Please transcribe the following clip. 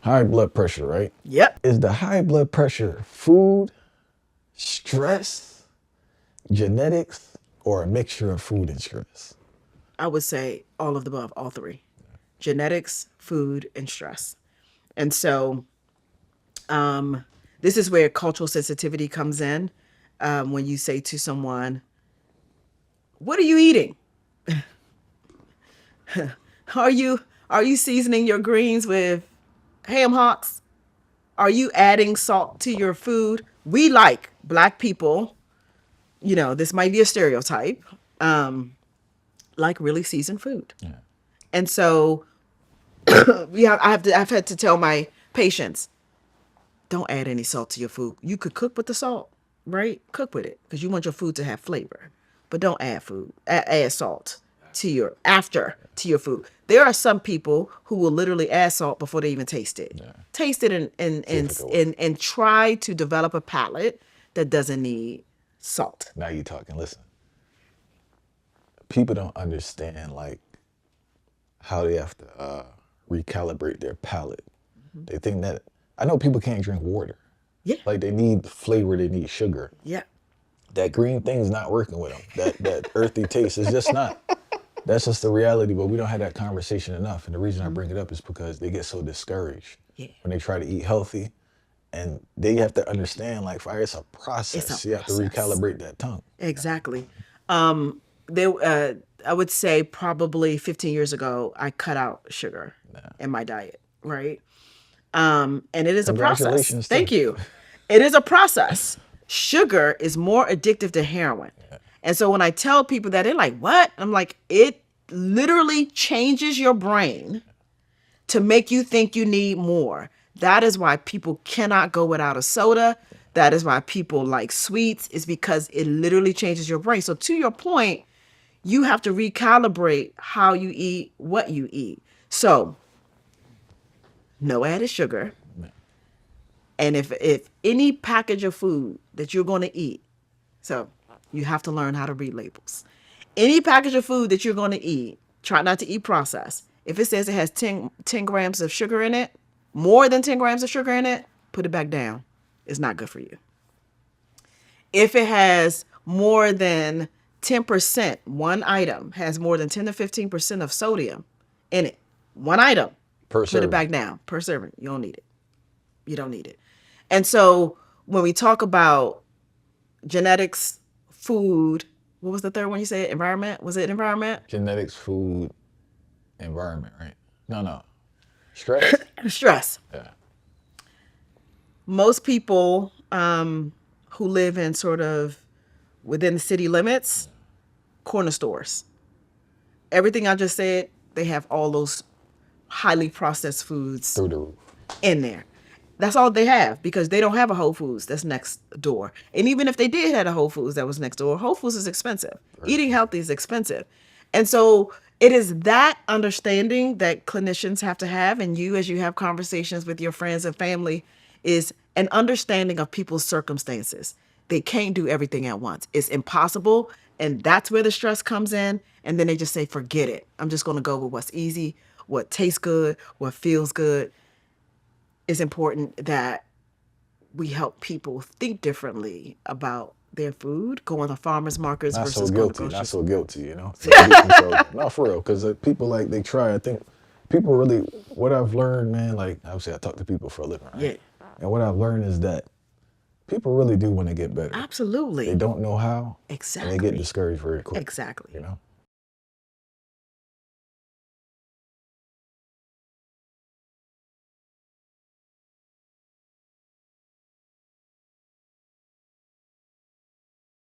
high blood pressure, right? Yep. Is the high blood pressure food, stress, genetics, or a mixture of food and stress? I would say all of the above, all three. Genetics, food, and stress. And so this is where cultural sensitivity comes in. When you say to someone, what are you eating? Are you seasoning your greens with ham hocks? Are you adding salt to your food? We like black people, this might be a stereotype, like really seasoned food. Yeah. And so I've had to tell my patients, don't add any salt to your food. You could cook with the salt, right? Cook with it because you want your food to have flavor, but don't add salt to your food. There are some people who will literally add salt before they even taste it. Yeah. Taste it and try to develop a palate that doesn't need salt. Now you talking. Listen, people don't understand like how they have to recalibrate their palate. They think that I know people can't drink water. Yeah. Like they need flavor, they need sugar. Yeah. That green thing's not working with them. That earthy taste is just not. That's just the reality, but we don't have that conversation enough. And the reason I bring it up is because they get so discouraged when they try to eat healthy. And they have to understand, like, fire, it's a process. You have to recalibrate that tongue. Exactly. I would say probably 15 years ago, I cut out sugar in my diet, right? And it is a process. Congratulations, Thank you. It is a process. Sugar is more addictive than heroin. And so when I tell people that, they're like, what? I'm like, it literally changes your brain to make you think you need more. That is why people cannot go without a soda. That is why people like sweets, is because it literally changes your brain. So to your point, you have to recalibrate how you eat, what you eat. So no added sugar. And if any package of food that you're going to eat, so you have to learn how to read labels. Any package of food that you're going to eat, try not to eat processed. If it says it has 10 grams of sugar in it, more than 10 grams of sugar in it, put it back down. It's not good for you. If it has more than 10%, one item has more than 10 to 15% of sodium in it, one item, put it back down per serving. You don't need it. You don't need it. And so when we talk about genetics, food, what was the third one you said? Environment? Was it environment? Genetics, food, environment, right? No. Stress? Stress. Yeah. Most people who live in sort of within the city limits, corner stores. Everything I just said, they have all those highly processed foods Through the roof. in there. That's all they have because they don't have a Whole Foods that's next door. And even if they did have a Whole Foods that was next door, Whole Foods is expensive. Right. Eating healthy is expensive. And so it is that understanding that clinicians have to have, and you as you have conversations with your friends and family, is an understanding of people's circumstances. They can't do everything at once. It's impossible. And that's where the stress comes in. And then they just say, forget it. I'm just going to go with what's easy, what tastes good, what feels good. It's important that we help people think differently about their food, going to farmers markets versus going to grocery Not so stores. guilty, you know? Not for real, because people, like, they try. I think people really, what I've learned, man, like, obviously I talk to people for a living, right? Yeah. And what I've learned is that people really do want to get better. Absolutely. They don't know how. Exactly. And they get discouraged very quick. Exactly. You know?